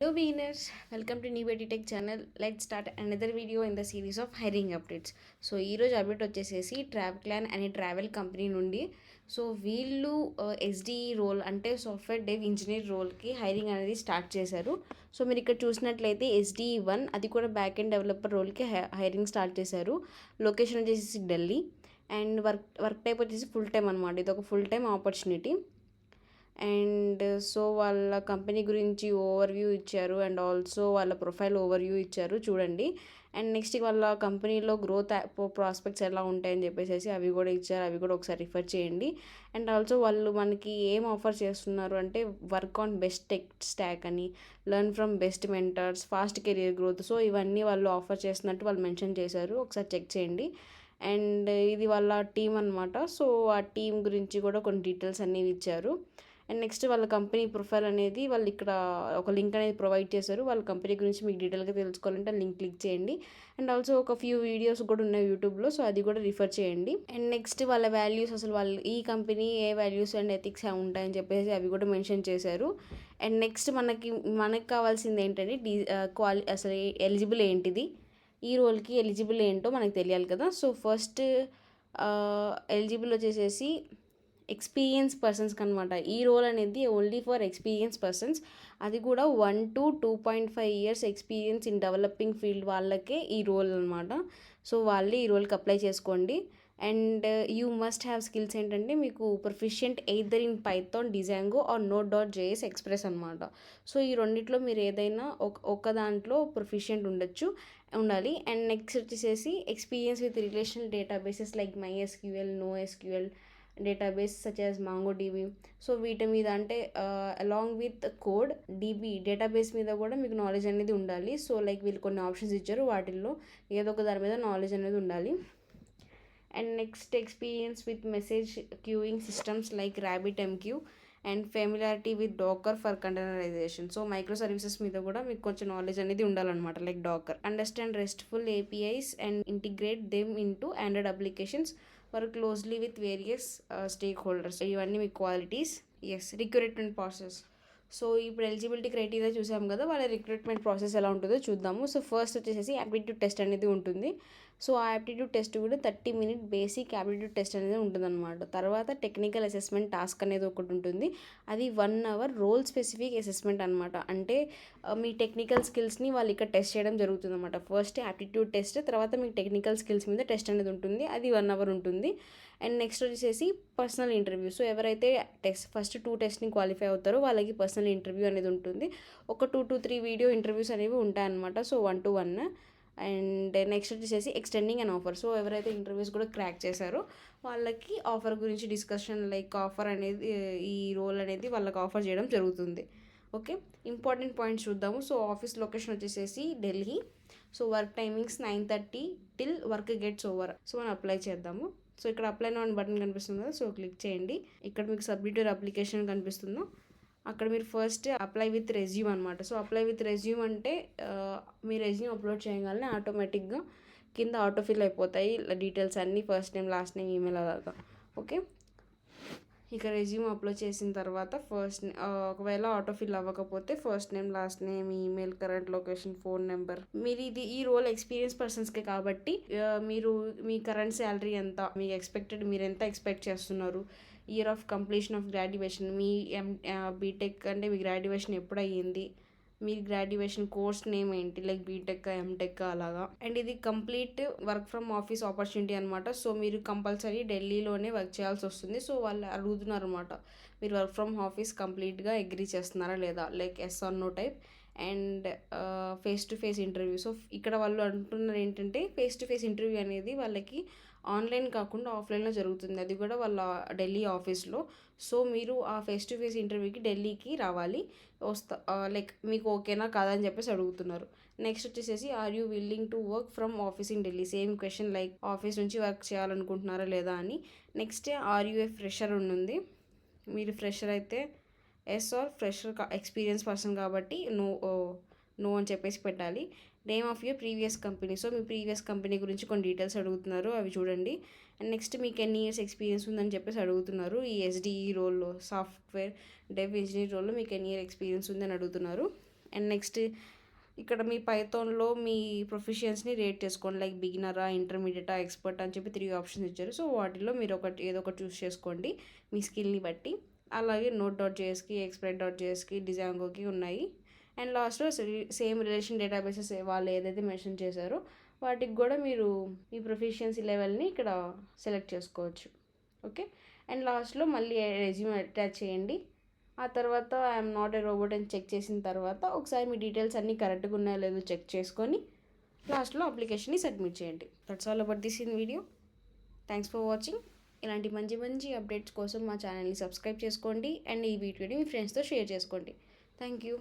Hello beginners, welcome to New Betty Tech channel. Let's start another video in the series of hiring updates. So ఈరోజు update వచ్చేసేసి travel అనే travel company నుండి so వీళ్ళు SDE role అంటే software dev engineer రోల్కి hiring అనేది start చేశారు. So మీరు ఇక్కడ చూసినట్లయితే ఎస్డిఈ 1 అది కూడా బ్యాక్ ఎండ్ డెవలపర్ రోల్కి హైరింగ్ స్టార్ట్ చేశారు. లొకేషన్ వచ్చేసి ఢిల్లీ అండ్ వర్క్ టైప్ వచ్చేసి ఫుల్ టైం అనమాట. ఇది ఒక full time opportunity. And so వాళ్ళ కంపెనీ గురించి ఓవర్వ్యూ ఇచ్చారు అండ్ ఆల్సో వాళ్ళ ప్రొఫైల్ ఓవర్వ్యూ ఇచ్చారు చూడండి. అండ్ నెక్స్ట్ వాళ్ళ కంపెనీలో గ్రోత్ ప్రాస్పెక్ట్స్ ఎలా ఉంటాయని చెప్పేసి అవి కూడా ఇచ్చారు, అవి కూడా ఒకసారి రిఫర్ చేయండి. అండ్ ఆల్సో వాళ్ళు మనకి ఏం ఆఫర్ చేస్తున్నారు అంటే work on best tech stack అని, learn from best mentors, fast career growth. So ఇవన్నీ వాళ్ళు ఆఫర్ చేస్తున్నట్టు వాళ్ళు మెన్షన్ చేశారు, ఒకసారి చెక్ చేయండి. అండ్ ఇది వాళ్ళ టీం అనమాట. సో ఆ టీం గురించి కూడా కొన్ని డీటెయిల్స్ అనేవి ఇచ్చారు. అండ్ నెక్స్ట్ వాళ్ళ కంపెనీ ప్రొఫైల్ అనేది వాళ్ళు ఇక్కడ ఒక లింక్ అనేది ప్రొవైడ్ చేశారు. వాళ్ళ కంపెనీ గురించి మీకు డీటెయిల్గా తెలుసుకోవాలంటే లింక్ క్లిక్ చేయండి. అండ్ ఆల్సో ఒక ఫ్యూ వీడియోస్ కూడా ఉన్నాయి యూట్యూబ్లో, సో అది కూడా రిఫర్ చేయండి. అండ్ నెక్స్ట్ వాళ్ళ వాల్యూస్, అసలు వాళ్ళు ఈ company A values and ethics ఉంటాయని చెప్పేసి అవి కూడా మెన్షన్ చేశారు. అండ్ నెక్స్ట్ మనకు కావాల్సింది ఏంటంటే అసలు ఎలిజిబుల్ ఏంటిది, ఈ రోల్కి ఎలిజిబుల్ ఏంటో మనకు తెలియాలి కదా. సో ఫస్ట్ ఎలిజిబుల్ వచ్చేసేసి ఎక్స్పీరియన్స్ పర్సన్స్కి అనమాట. ఈ రోల్ అనేది ఓన్లీ ఫర్ ఎక్స్పీరియన్స్ పర్సన్స్, అది కూడా 1 to 2.5 years experience in developing field వాళ్ళకే ఈ రోల్ అనమాట. సో వాళ్ళే ఈ రోల్కి అప్లై చేసుకోండి. And you must have skills ఏంటంటే మీకు proficient either in Python, Django or Node.js Express అనమాట. సో ఈ రెండిట్లో మీరు ఏదైనా ఒక దాంట్లో ప్రొఫిషియంట్ ఉండాలి. అండ్ నెక్స్ట్ వచ్చేసేసి experience with relational databases like MySQL, NoSQL database such as MongoDB. So వీటి మీద అంటే along with code DB database మీద కూడా మీకు నాలెడ్జ్ అనేది ఉండాలి. సో లైక్ వీళ్ళు కొన్ని ఆప్షన్స్ ఇచ్చారు, వాటిల్లో ఏదో ఒక దాని మీద నాలెడ్జ్ అనేది ఉండాలి. And next experience with message queuing systems like RabbitMQ and familiarity with Docker for containerization. So micro services మీద కూడా మీకు కొంచెం నాలెడ్జ్ అనేది ఉండాలన్నమాట, like Docker. Understand RESTful APIs and integrate them into Android applications, work closely with various stakeholders. ఇవన్నీ మీ qualities. Recruitment process. So ఇప్పుడు eligibility criteria చూసాం కదా, వాళ్ళ రిక్రూట్మెంట్ ప్రాసెస్ ఎలా ఉంటుందో చూద్దాము. సో ఫస్ట్ వచ్చేసి యాప్టిట్యూడ్ టెస్ట్ అనేది ఉంటుంది. సో ఆ యాప్టిట్యూడ్ టెస్ట్ కూడా 30-minute బేసిక్ యాప్టిట్యూడ్ టెస్ట్ అనేది ఉంటుందన్నమాట. తర్వాత టెక్నికల్ అసెస్మెంట్ టాస్క్ అనేది ఒకటి ఉంటుంది, అది 1 hour రోల్ స్పెసిఫిక్ అసెస్మెంట్ అనమాట. అంటే మీ టెక్నికల్ స్కిల్స్ని వాళ్ళు ఇక్కడ టెస్ట్ చేయడం జరుగుతుంది అనమాట. ఫస్ట్ యాప్టిట్యూడ్ టెస్ట్, తర్వాత మీ టెక్నికల్ స్కిల్స్ మీద టెస్ట్ అనేది ఉంటుంది, అది 1 hour ఉంటుంది. అండ్ నెక్స్ట్ వచ్చేసి పర్సనల్ ఇంటర్వ్యూ. సో ఎవరైతే ఫస్ట్ 2 టెస్ట్ని క్వాలిఫై అవుతారో వాళ్ళకి పర్సనల్ ఇంటర్వ్యూ అనేది ఉంటుంది. ఒక 2 to 3 వీడియో ఇంటర్వ్యూస్ అనేవి ఉంటాయన్నమాట. So 1 to 1. అండ్ నెక్స్ట్ వచ్చేసి ఎక్స్టెండింగ్ అండ్ ఆఫర్. సో ఎవరైతే ఇంటర్వ్యూస్ కూడా క్రాక్ చేశారో వాళ్ళకి ఆఫర్ గురించి డిస్కషన్, లైక్ ఆఫర్ అనేది, ఈ రోల్ అనేది వాళ్ళకి ఆఫర్ చేయడం జరుగుతుంది. ఓకే, ఇంపార్టెంట్ పాయింట్స్ చూద్దాము. సో ఆఫీస్ లొకేషన్ వచ్చేసేసి Delhi. So work timings 9:30 till work gets over. So మనం అప్లై చేద్దాము. సో ఇక్కడ అప్లై నౌ బటన్ కనిపిస్తుంది కదా, సో క్లిక్ చేయండి. ఇక్కడ మీకు సబ్మిట్ యువర్ అప్లికేషన్ కనిపిస్తుందో అక్కడ మీరు ఫస్ట్ అప్లై విత్ రెజ్యూమ్ అనమాట. సో అప్లై విత్ రెజ్యూమ్ అంటే మీ రెజ్యూమ్ అప్లోడ్ చేయగానే ఆటోమేటిక్గా కింద ఆటోఫిల్ అయిపోతాయి డీటెయిల్స్ అన్నీ, first name, last name, email అలాగా. ఓకే, ఇక రెజ్యూమ్ అప్లోడ్ చేసిన తర్వాత ఒకవేళ ఆటోఫిల్ అవ్వకపోతే first name, last name, email, current location, phone number. మీరు ఈ రోల్ ఎక్స్పీరియన్స్ పర్సన్స్కే కాబట్టి మీరు మీ కరెంట్ శాలరీ ఎంత, మీరు ఎంత ఎక్స్పెక్ట్ చేస్తున్నారు, year of completion of graduation, మీ బీటెక్ అంటే మీ గ్రాడ్యుయేషన్ ఎప్పుడు అయ్యింది, మీ గ్రాడ్యుయేషన్ కోర్స్ నేమ్ ఏంటి, లైక్ బీటెక్, ఎంటెక్ అలాగా. అండ్ ఇది complete work from office opportunity అనమాట. సో మీరు కంపల్సరీ ఢిల్లీలోనే వర్క్ చేయాల్సి వస్తుంది. సో వాళ్ళు అడుగుతున్నారు అనమాట, మీరు వర్క్ ఫ్రమ్ ఆఫీస్ కంప్లీట్గా అగ్రీ చేస్తున్నారా లేదా, like yes or no type. And face to face interview. So ఇక్కడ వాళ్ళు అంటున్నారు ఏంటంటే ఫేస్ టు ఫేస్ ఇంటర్వ్యూ అనేది వాళ్ళకి ఆన్లైన్ కాకుండా ఆఫ్లైన్లో జరుగుతుంది, అది కూడా వాళ్ళ ఢిల్లీ ఆఫీస్లో. సో మీరు ఆ ఫేస్ టు ఫేస్ ఇంటర్వ్యూకి ఢిల్లీకి రావాలి. లైక్ మీకు ఓకేనా కాదని చెప్పేసి అడుగుతున్నారు. నెక్స్ట్ వచ్చేసి are you willing to work from office in Delhi. Same question, like office నుంచి వర్క్ చేయాలనుకుంటున్నారా లేదా అని. Next are you a fresher ఉంది, మీరు ఫ్రెషర్ అయితే yes, or fresher experience person కాబట్టి నో అని చెప్పేసి పెట్టాలి. Name of your previous company. So మీ ప్రీవియస్ కంపెనీ గురించి కొన్ని డీటెయిల్స్ అడుగుతున్నారు, అవి చూడండి. అండ్ నెక్స్ట్ మీకు ఎన్ని ఇయర్స్ ఎక్స్పీరియన్స్ ఉందని చెప్పేసి అడుగుతున్నారు. ఈ ఎస్డిఈ రోల్లో, సాఫ్ట్వేర్ డెవ్ ఇంజనీర్ రోల్లో మీకు ఎన్ని ఇయర్ ఎక్స్పీరియన్స్ ఉందని అడుగుతున్నారు. అండ్ నెక్స్ట్ ఇక్కడ మీ పైథాన్లో మీ ప్రొఫిషియన్స్ని రేట్ చేసుకోండి. లైక్ బిగినరా, ఇంటర్మీడియటా, ఎక్స్పర్ట్ అని చెప్పి 3 ఆప్షన్స్ ఇచ్చారు. సో వాటిలో మీరు ఏదో ఒకటి చూస్ చేసుకోండి మీ స్కిల్ని బట్టి. అలాగే Node.jsకి, Express.jsకి, డిజాంగోకి ఉన్నాయి. అండ్ లాస్ట్లో సేమ్ రిలేషన్ డేటాబేసెస్ వాళ్ళు ఏదైతే మెన్షన్ చేశారో వాటికి కూడా మీరు మీ ప్రొఫిషియన్సీ లెవెల్ని ఇక్కడ సెలెక్ట్ చేసుకోవచ్చు. ఓకే. అండ్ లాస్ట్లో మళ్ళీ రెజ్యూమ్ అటాచ్ చేయండి. ఆ తర్వాత ఐఎమ్ నాట్ ఏ రోబోట్ అని చెక్ చేసిన తర్వాత ఒకసారి మీ డీటెయిల్స్ అన్నీ కరెక్ట్గా ఉన్నాయో లేదో చెక్ చేసుకొని లాస్ట్లో అప్లికేషన్ని సబ్మిట్ చేయండి. That's all about this in video. Thanks for watching. ఇలాంటి మంచి మంచి అప్డేట్స్ కోసం మా ఛానల్ని సబ్స్క్రైబ్ చేసుకోండి అండ్ ఈ వీడియోని మీ ఫ్రెండ్స్తో షేర్ చేసుకోండి. Thank you.